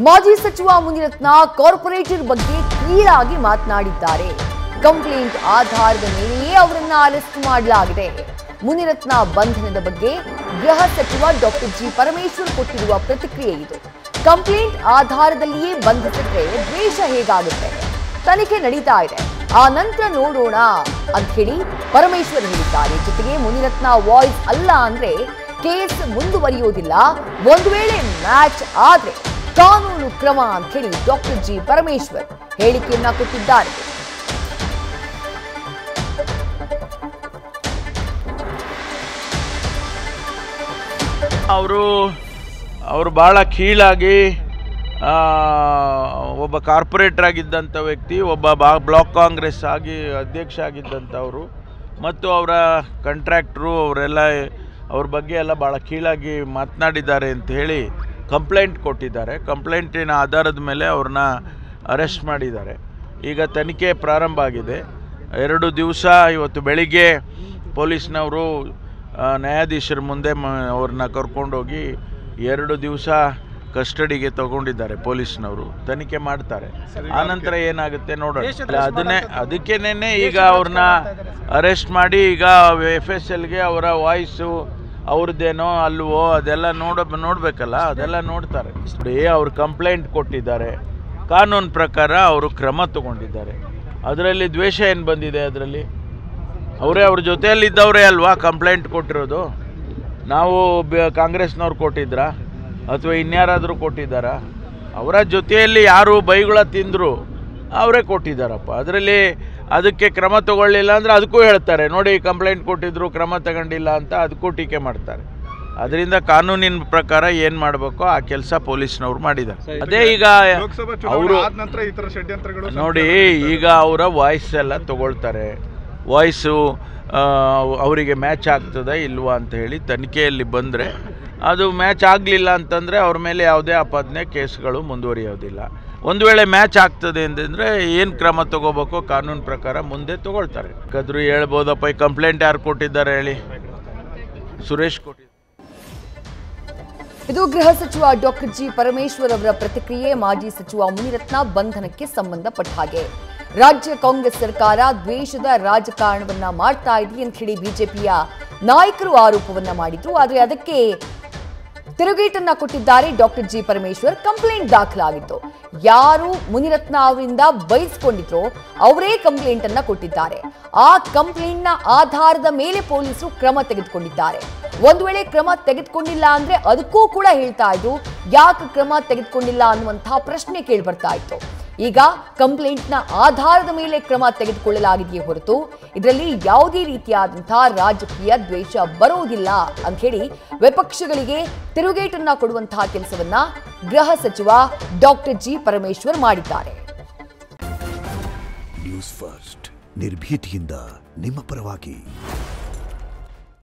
ಮಾಜಿ ಸಚಿವ ಮುನಿರತ್ನ ಕಾರ್ಪೊರೇಟರ್ ಬಗ್ಗೆ ಕೀಳಾಗಿ ಮಾತನಾಡಿದ್ದಾರೆ. ಕಂಪ್ಲೇಂಟ್ ಆಧಾರದ ಮೇಲೆಯೇ ಅವರನ್ನ ಅರೆಸ್ಟ್ ಮಾಡಲಾಗಿದೆ. ಮುನಿರತ್ನ ಬಂಧನದ ಬಗ್ಗೆ ಗೃಹ ಸಚಿವ ಡಾಕ್ಟರ್ ಜಿ ಪರಮೇಶ್ವರ್ ಕೊಟ್ಟಿರುವ ಪ್ರತಿಕ್ರಿಯೆ ಇದು. ಕಂಪ್ಲೇಂಟ್ ಆಧಾರದಲ್ಲಿಯೇ ಬಂಧಿಸಿದ್ರೆ ದ್ವೇಷ ಹೇಗಾಗುತ್ತೆ? ತನಿಖೆ ನಡೀತಾ ಇದೆ, ಆ ನಂತರ ನೋಡೋಣ ಅಂತ ಹೇಳಿ ಪರಮೇಶ್ವರ್ ಹೇಳಿದ್ದಾರೆ. ಜೊತೆಗೆ ಮುನಿರತ್ನ ವಾಯ್ಸ್ ಅಲ್ಲ ಅಂದ್ರೆ ಕೇಸ್ ಮುಂದುವರಿಯೋದಿಲ್ಲ, ಒಂದು ವೇಳೆ ಮ್ಯಾಚ್ ಆದ್ರೆ ಕಾನೂನು ಕ್ರಮ ಅಂತ ಹೇಳಿ ಡಾಕ್ಟರ್ ಜಿ ಪರಮೇಶ್ವರ್ ಹೇಳಿಕೆಯನ್ನ ಕೊಟ್ಟಿದ್ದಾರೆ. ಅವರು ಬಹಳ ಕೀಳಾಗಿ ಒಬ್ಬ ಕಾರ್ಪೊರೇಟರ್ ಆಗಿದ್ದಂಥ ವ್ಯಕ್ತಿ, ಒಬ್ಬ ಬ್ಲಾಕ್ ಕಾಂಗ್ರೆಸ್ ಆಗಿ ಅಧ್ಯಕ್ಷ ಆಗಿದ್ದಂಥವರು ಮತ್ತು ಅವರ ಕಾಂಟ್ರಾಕ್ಟ್ರು ಅವರೆಲ್ಲ ಅವ್ರ ಬಗ್ಗೆ ಎಲ್ಲ ಭಾಳ ಕೀಳಾಗಿ ಮಾತನಾಡಿದ್ದಾರೆ ಅಂತ ಹೇಳಿ ಕಂಪ್ಲೇಂಟ್ ಕೊಟ್ಟಿದ್ದಾರೆ. ಕಂಪ್ಲೇಂಟಿನ ಆಧಾರದ ಮೇಲೆ ಅವ್ರನ್ನ ಅರೆಸ್ಟ್ ಮಾಡಿದ್ದಾರೆ. ಈಗ ತನಿಖೆ ಪ್ರಾರಂಭ ಆಗಿದೆ. 2 ದಿವಸ ಇವತ್ತು ಬೆಳಿಗ್ಗೆ ಪೊಲೀಸ್ನವರು ನ್ಯಾಯಾಧೀಶರ ಮುಂದೆ ಅವ್ರನ್ನ ಕರ್ಕೊಂಡೋಗಿ 2 ದಿವಸ ಕಸ್ಟಡಿಗೆ ತಗೊಂಡಿದ್ದಾರೆ. ಪೊಲೀಸ್ನವರು ತನಿಖೆ ಮಾಡ್ತಾರೆ. ಆನಂತರ ಏನಾಗುತ್ತೆ ನೋಡೋಣ. ಅದಕ್ಕೇನೆ ಈಗ ಅವ್ರನ್ನ ಅರೆಸ್ಟ್ ಮಾಡಿ ಈಗ FSLಗೆ ಅವರ ವಾಯ್ಸು ಅವ್ರದ್ದೇನೋ ಅಲ್ವೋ ಅದೆಲ್ಲ ನೋಡಬೇಕಲ್ಲ, ಅದೆಲ್ಲ ನೋಡ್ತಾರೆ. ಅವ್ರು ಕಂಪ್ಲೇಂಟ್ ಕೊಟ್ಟಿದ್ದಾರೆ, ಕಾನೂನು ಪ್ರಕಾರ ಅವರು ಕ್ರಮ ತಗೊಂಡಿದ್ದಾರೆ. ಅದರಲ್ಲಿ ದ್ವೇಷ ಏನು ಬಂದಿದೆ? ಅದರಲ್ಲಿ ಅವ್ರ ಜೊತೆಯಲ್ಲಿದ್ದವರೇ ಅಲ್ವಾ ಕಂಪ್ಲೇಂಟ್ ಕೊಟ್ಟಿರೋದು. ನಾವು ಕಾಂಗ್ರೆಸ್ನವ್ರು ಕೊಟ್ಟಿದ್ರಾ ಅಥವಾ ಇನ್ಯಾರಾದರೂ ಕೊಟ್ಟಿದ್ದಾರಾ? ಅವರ ಜೊತೆಯಲ್ಲಿ ಯಾರು ಬೈಗುಳ ತಿಂದರು ಅವರೇ ಕೊಟ್ಟಿದ್ದಾರಪ್ಪ. ಅದರಲ್ಲಿ ಅದಕ್ಕೆ ಕ್ರಮ ತಗೊಳ್ಳಿಲ್ಲ ಅಂದರೆ ಅದಕ್ಕೂ ಹೇಳ್ತಾರೆ, ನೋಡಿ ಕಂಪ್ಲೇಂಟ್ ಕೊಟ್ಟಿದ್ರು ಕ್ರಮ ತಗೊಂಡಿಲ್ಲ ಅಂತ ಅದಕ್ಕೂ ಟೀಕೆ ಮಾಡ್ತಾರೆ. ಅದರಿಂದ ಕಾನೂನಿನ ಪ್ರಕಾರ ಏನು ಮಾಡಬೇಕೋ ಆ ಕೆಲಸ ಪೊಲೀಸ್ನವ್ರು ಮಾಡಿದ್ದಾರೆ. ಅದೇ ಈಗ ಅವರು ನೋಡಿ, ಈಗ ಅವರ ವಾಯ್ಸ್ ಎಲ್ಲ ತಗೊಳ್ತಾರೆ. ವಾಯ್ಸು ಅವರಿಗೆ ಮ್ಯಾಚ್ ಆಗ್ತದೆ ಇಲ್ವಾ ಅಂತ ಹೇಳಿ ತನಿಖೆಯಲ್ಲಿ ಬಂದರೆ, ಅದು ಮ್ಯಾಚ್ ಆಗಲಿಲ್ಲ ಅಂತಂದರೆ ಅವ್ರ ಮೇಲೆ ಯಾವುದೇ ಆಪಾದನೆ ಕೇಸ್ಗಳು ಮುಂದುವರಿಯೋದಿಲ್ಲ. ಒಂದು ವೇಳೆ ಮ್ಯಾಚ್ ಆಗ್ತದೆ ಅಂತಂದರೆ ಏನು ಕ್ರಮ ತಗೋಬೇಕೋ ಕಾನೂನು ಪ್ರಕಾರ ಮುಂದೆ ತಗೊಳ್ತಾರೆ. ಕದ್ರು ಹೇಳ್ಬೋದಪ್ಪ, ಈ ಕಂಪ್ಲೇಂಟ್ ಯಾರು ಕೊಟ್ಟಿದ್ದಾರೆ ಹೇಳಿ? ಸುರೇಶ್ ಕೊಟ್ಟಿದ್ದಾರೆ. ಇದು ಗೃಹ ಸಚಿವ ಡಾಕ್ಟರ್ ಜಿ ಪರಮೇಶ್ವರ್ ಅವರ ಪ್ರತಿಕ್ರಿಯೆ. ಮಾಜಿ ಸಚಿವ ಮುನಿರತ್ನ ಬಂಧನಕ್ಕೆ ಸಂಬಂಧಪಟ್ಟ ಹಾಗೆ ರಾಜ್ಯ ಕಾಂಗ್ರೆಸ್ ಸರ್ಕಾರ ದ್ವೇಷದ ರಾಜಕಾರಣವನ್ನ ಮಾಡ್ತಾ ಇದೆ ಅಂತ ಹೇಳಿ ಬಿಜೆಪಿಯ ನಾಯಕರು ಆರೋಪವನ್ನ ಮಾಡಿದ್ರು. ಆದರೆ ಅದಕ್ಕೆ ತಿರುಗೇಟನ್ನ ಕೊಟ್ಟಿದ್ದಾರೆ ಡಾಕ್ಟರ್ ಜಿ ಪರಮೇಶ್ವರ್. ಕಂಪ್ಲೇಂಟ್ ದಾಖಲಾಗಿತ್ತು. ಯಾರು ಮುನಿರತ್ನ ಅವರಿಂದ ಬಯಸ್ಕೊಂಡಿದ್ರು ಅವರೇ ಕಂಪ್ಲೇಂಟ್ ಅನ್ನ ಕೊಟ್ಟಿದ್ದಾರೆ. ಆ ಕಂಪ್ಲೇಂಟ್ನ ಆಧಾರದ ಮೇಲೆ ಪೊಲೀಸರು ಕ್ರಮ ತೆಗೆದುಕೊಂಡಿದ್ದಾರೆ. ಒಂದು ವೇಳೆ ಕ್ರಮ ತೆಗೆದುಕೊಂಡಿಲ್ಲ ಅಂದ್ರೆ ಅದಕ್ಕೂ ಕೂಡ ಹೇಳ್ತಾ ಇದ್ರು, ಯಾಕೆ ಕ್ರಮ ತೆಗೆದುಕೊಂಡಿಲ್ಲ ಅನ್ನುವಂತಹ ಪ್ರಶ್ನೆ ಕೇಳಿ ಬರ್ತಾ ಇತ್ತು. ಈಗ ಕಂಪ್ಲೇಂಟ್ನ ಆಧಾರದ ಮೇಲೆ ಕ್ರಮ ತೆಗೆದುಕೊಳ್ಳಲಾಗಿದೆಯೇ ಹೊರತು ಇದರಲ್ಲಿ ಯಾವುದೇ ರೀತಿಯಾದಂತಹ ರಾಜಕೀಯ ದ್ವೇಷ ಬರುವುದಿಲ್ಲ ಅಂತ ಹೇಳಿ ವಿಪಕ್ಷಗಳಿಗೆ ತಿರುಗೇಟನ್ನ ಕೊಡುವಂತಹ ಕೆಲಸವನ್ನ ಗೃಹ ಸಚಿವ ಡಾಕ್ಟರ್ ಜಿ ಪರಮೇಶ್ವರ್ ಮಾಡಿದ್ದಾರೆ. ನ್ಯೂಸ್ ಫಸ್ಟ್ ನಿರ್ಭೀತಿಯಿಂದ ನಿಮ್ಮ ಪರವಾಗಿ.